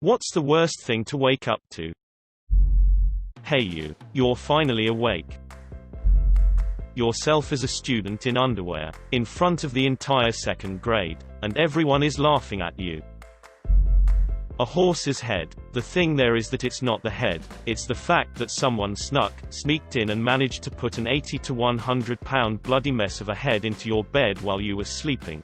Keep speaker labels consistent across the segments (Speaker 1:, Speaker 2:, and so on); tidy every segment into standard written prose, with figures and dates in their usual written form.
Speaker 1: What's the worst thing to wake up to? Hey you're finally awake. Yourself as a student in underwear, in front of the entire second grade, and everyone is laughing at you. A horse's head. The thing there is that it's not the head, it's the fact that someone sneaked in and managed to put an 80 to 100 pound bloody mess of a head into your bed while you were sleeping.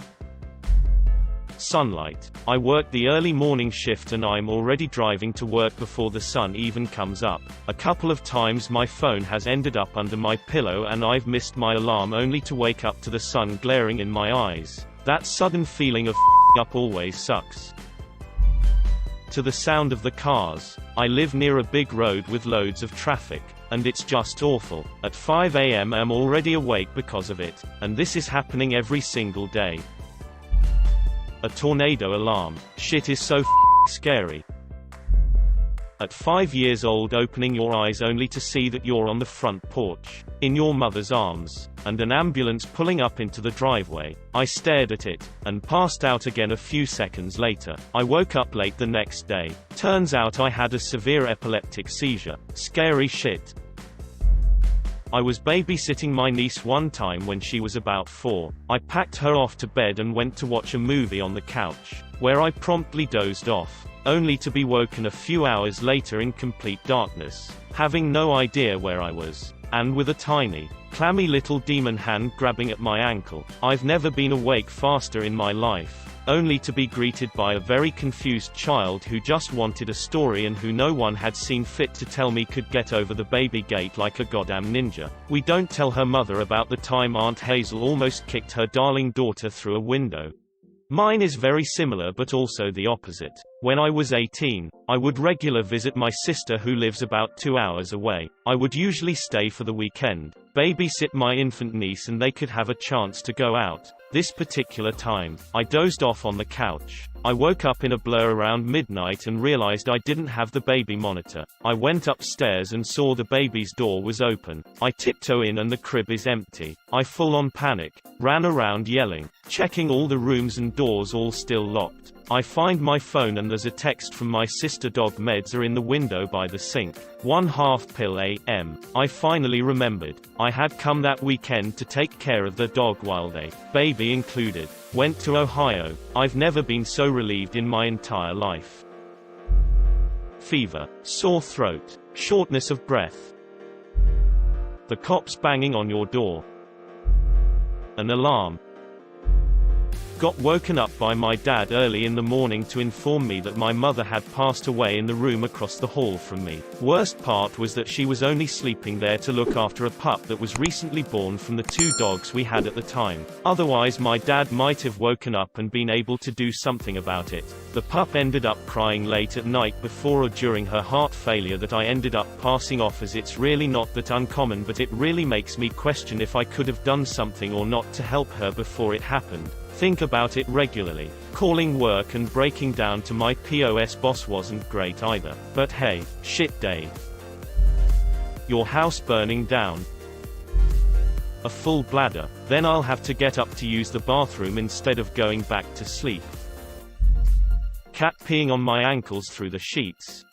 Speaker 1: Sunlight. I work the early morning shift and I'm already driving to work before the sun even comes up. A couple of times my phone has ended up under my pillow and I've missed my alarm only to wake up to the sun glaring in my eyes. That sudden feeling of up always sucks. To the sound of the cars. I live near a big road with loads of traffic, and it's just awful. At 5 a.m. I'm already awake because of it, and this is happening every single day. A tornado alarm. Shit is so scary. At 5 years old, opening your eyes only to see that you're on the front porch, in your mother's arms, and an ambulance pulling up into the driveway. I stared at it, and passed out again a few seconds later. I woke up late the next day. Turns out I had a severe epileptic seizure. Scary shit. I was babysitting my niece one time when she was about 4. I packed her off to bed and went to watch a movie on the couch, where I promptly dozed off, only to be woken a few hours later in complete darkness, having no idea where I was, and with a tiny, clammy little demon hand grabbing at my ankle. I've never been awake faster in my life, only to be greeted by a very confused child who just wanted a story and who no one had seen fit to tell me could get over the baby gate like a goddamn ninja. We don't tell her mother about the time Aunt Hazel almost kicked her darling daughter through a window. Mine is very similar but also the opposite. When I was 18, I would regularly visit my sister who lives about 2 hours away. I would usually stay for the weekend, babysit my infant niece and they could have a chance to go out. This particular time, I dozed off on the couch. I woke up in a blur around midnight and realized I didn't have the baby monitor. I went upstairs and saw the baby's door was open. I tiptoe in and the crib is empty. I full on panic, ran around yelling, checking all the rooms and doors all still locked. I find my phone and there's a text from my sister. Dog meds are in the window by the sink. 1/2 pill a.m. I finally remembered. I had come that weekend to take care of the dog while they, baby included, went to Ohio. I've never been so relieved in my entire life. Fever, sore throat, shortness of breath. The cops banging on your door. An alarm. Got woken up by my dad early in the morning to inform me that my mother had passed away in the room across the hall from me. Worst part was that she was only sleeping there to look after a pup that was recently born from the 2 dogs we had at the time. Otherwise my dad might have woken up and been able to do something about it. The pup ended up crying late at night before or during her heart failure that I ended up passing off, as it's really not that uncommon, but it really makes me question if I could have done something or not to help her before it happened. Think about it regularly. Calling work and breaking down to my POS boss wasn't great either. But hey, shit day. Your house burning down. A full bladder. Then I'll have to get up to use the bathroom instead of going back to sleep. Cat peeing on my ankles through the sheets.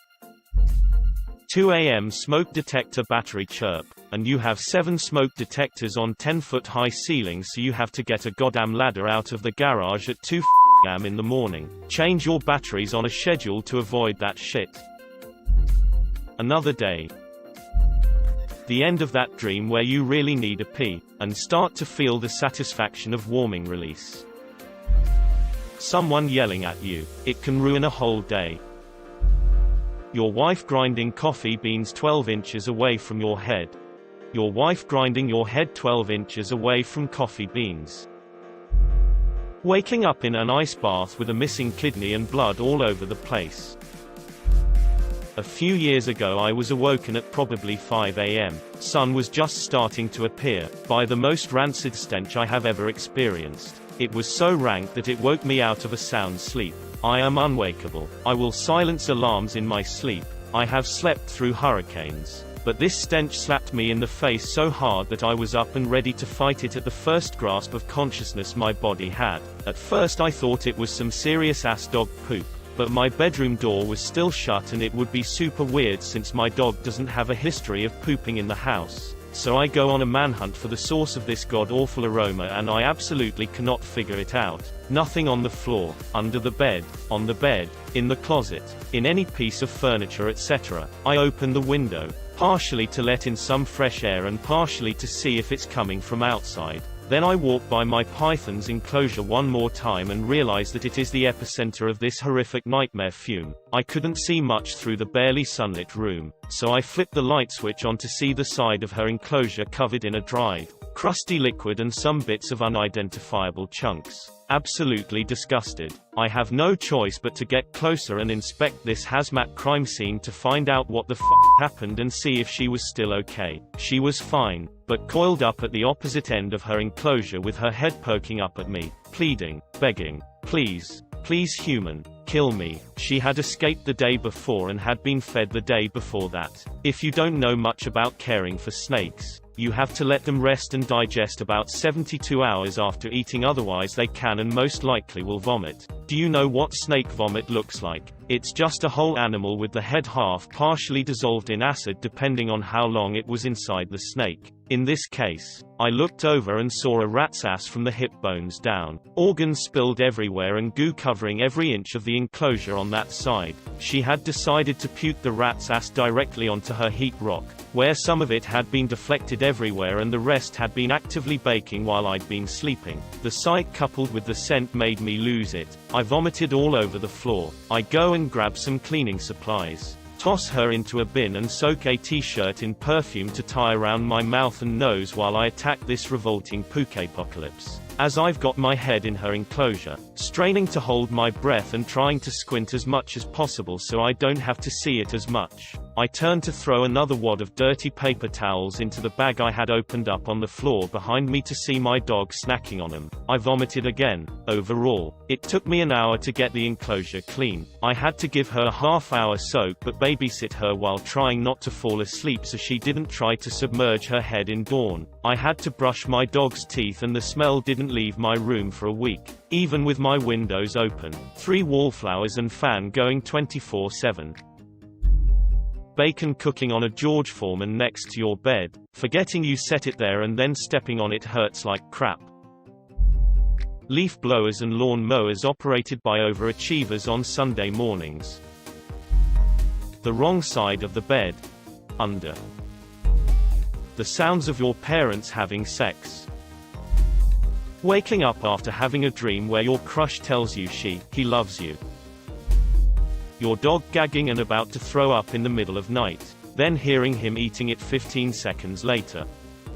Speaker 1: 2 a.m. smoke detector battery chirp. And you have 7 smoke detectors on 10-foot high ceilings, so you have to get a goddamn ladder out of the garage at 2 a.m. in the morning. Change your batteries on a schedule to avoid that shit. Another day. The end of that dream where you really need a pee, and start to feel the satisfaction of warming release. Someone yelling at you. It can ruin a whole day. Your wife grinding coffee beans 12 inches away from your head. Your wife grinding your head 12 inches away from coffee beans. Waking up in an ice bath with a missing kidney and blood all over the place. A few years ago I was awoken at probably 5 a.m. Sun was just starting to appear, by the most rancid stench I have ever experienced. It was so rank that it woke me out of a sound sleep. I am unwakeable. I will silence alarms in my sleep. I have slept through hurricanes. But this stench slapped me in the face so hard that I was up and ready to fight it at the first grasp of consciousness my body had. At first I thought it was some serious ass dog poop. But my bedroom door was still shut, and it would be super weird since my dog doesn't have a history of pooping in the house. So I go on a manhunt for the source of this god-awful aroma, and I absolutely cannot figure it out. Nothing on the floor, under the bed, on the bed, in the closet, in any piece of furniture, etc. I open the window, partially to let in some fresh air and partially to see if it's coming from outside. Then I walk by my python's enclosure one more time and realize that it is the epicenter of this horrific nightmare fume. I couldn't see much through the barely sunlit room, so I flipped the light switch on to see the side of her enclosure covered in a dried, crusty liquid and some bits of unidentifiable chunks. Absolutely disgusted. I have no choice but to get closer and inspect this hazmat crime scene to find out what the f*** happened and see if she was still okay. She was fine, but coiled up at the opposite end of her enclosure with her head poking up at me, pleading, begging, please, please human, kill me. She had escaped the day before and had been fed the day before that. If you don't know much about caring for snakes, you have to let them rest and digest about 72 hours after eating, otherwise they can and most likely will vomit. Do you know what snake vomit looks like? It's just a whole animal with the head half partially dissolved in acid depending on how long it was inside the snake. In this case, I looked over and saw a rat's ass from the hip bones down. Organs spilled everywhere and goo covering every inch of the enclosure on that side. She had decided to puke the rat's ass directly onto her heat rock, where some of it had been deflected everywhere and the rest had been actively baking while I'd been sleeping. The sight coupled with the scent made me lose it. I vomited all over the floor. I go and grab some cleaning supplies, toss her into a bin and soak a t-shirt in perfume to tie around my mouth and nose while I attack this revolting poop-apocalypse. As I've got my head in her enclosure, straining to hold my breath and trying to squint as much as possible so I don't have to see it as much, I turn to throw another wad of dirty paper towels into the bag I had opened up on the floor behind me to see my dog snacking on them. I vomited again. Overall, it took me an hour to get the enclosure clean. I had to give her a half-hour soak but babysit her while trying not to fall asleep so she didn't try to submerge her head in dawn. I had to brush my dog's teeth and the smell didn't leave my room for a week, even with my windows open, 3 wallflowers and fan going 24/7. Bacon cooking on a George Foreman next to your bed, forgetting you set it there and then stepping on it hurts like crap. Leaf blowers and lawn mowers operated by overachievers on Sunday mornings. The wrong side of the bed. Under. The sounds of your parents having sex. Waking up after having a dream where your crush tells you he loves you. Your dog gagging and about to throw up in the middle of night, then hearing him eating it 15 seconds later.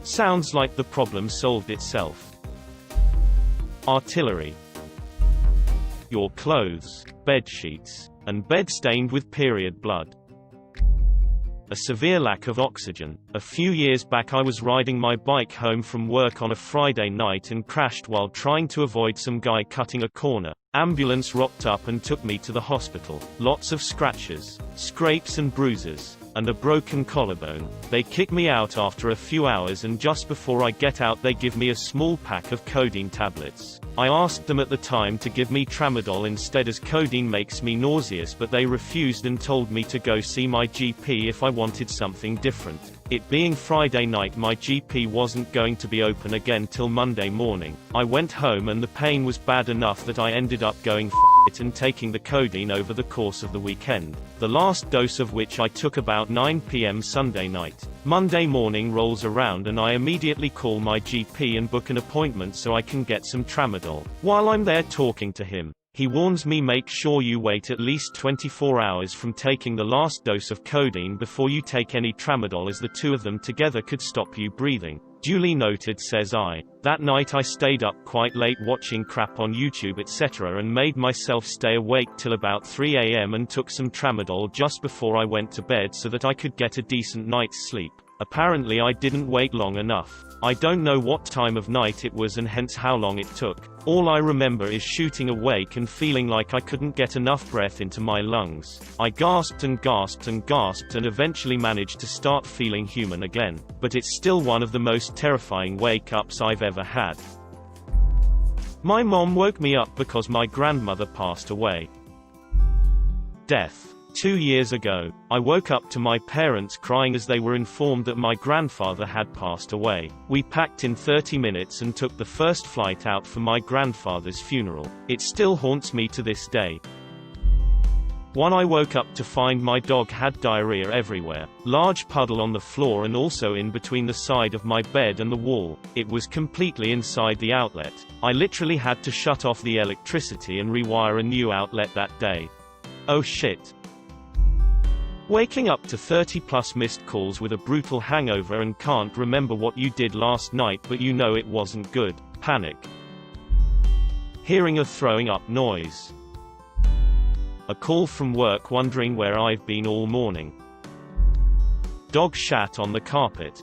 Speaker 1: Sounds like the problem solved itself. Artillery. Your clothes, bedsheets, and bed stained with period blood. A severe lack of oxygen. A few years back I was riding my bike home from work on a Friday night and crashed while trying to avoid some guy cutting a corner. Ambulance rocked up and took me to the hospital. Lots of scratches, scrapes and bruises, and a broken collarbone. They kick me out after a few hours and just before I get out they give me a small pack of codeine tablets. I asked them at the time to give me tramadol instead as codeine makes me nauseous, but they refused and told me to go see my GP if I wanted something different. It being Friday night, my GP wasn't going to be open again till Monday morning. I went home and the pain was bad enough that I ended up going it and taking the codeine over the course of the weekend, the last dose of which I took about 9 p.m. Sunday night. Monday morning rolls around and I immediately call my GP and book an appointment so I can get some tramadol. While I'm there talking to him, he warns me, make sure you wait at least 24 hours from taking the last dose of codeine before you take any tramadol, as the two of them together could stop you breathing. Duly noted, says I. That night I stayed up quite late watching crap on YouTube etc. and made myself stay awake till about 3 a.m. and took some tramadol just before I went to bed so that I could get a decent night's sleep. Apparently I didn't wait long enough. I don't know what time of night it was and hence how long it took. All I remember is shooting awake and feeling like I couldn't get enough breath into my lungs. I gasped and gasped and gasped and eventually managed to start feeling human again. But it's still one of the most terrifying wake-ups I've ever had. My mom woke me up because my grandmother passed away. Death. 2 years ago, I woke up to my parents crying as they were informed that my grandfather had passed away. We packed in 30 minutes and took the first flight out for my grandfather's funeral. It still haunts me to this day. 1. I woke up to find my dog had diarrhea everywhere. Large puddle on the floor and also in between the side of my bed and the wall. It was completely inside the outlet. I literally had to shut off the electricity and rewire a new outlet that day. Oh shit. Waking up to 30+ missed calls with a brutal hangover and can't remember what you did last night but you know it wasn't good. Panic. Hearing a throwing up noise. A call from work wondering where I've been all morning. Dog shat on the carpet.